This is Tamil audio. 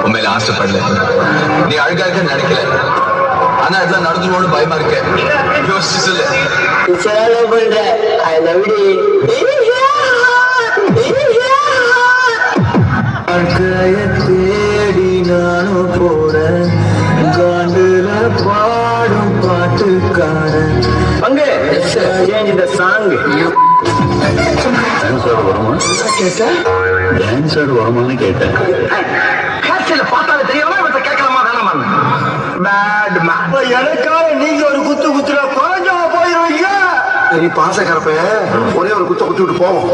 உண்மையில ஆசைப்படல, நீ அழகா இருக்க நினைக்கல, ஆனா இதெல்லாம் நடந்துருவோம்னு பயமா இருக்க. யோசிச்சு சொல்லு. பண்ற ஐ லவ் யூ. தேடி நானும் போறேன், காண்டுல பாடும் பாட்டுக்காரன். பங்கு சேஞ்ச் தி சாங். டான்ஸோட வருமா கேட்டேன், டான்ஸோட வருமானு கேட்டேன். காட்சியில பார்த்தாலே தெரியல, இவற்றை கேட்கலாமா வேணாமா? Bad man. எனக்காக நீங்க ஒரு குத்து குத்துற குறைஞ்சா போயிருவீங்க. சரி பாசக்கரப்ப ஒரே ஒரு குத்த குத்தி விட்டு போவோம்.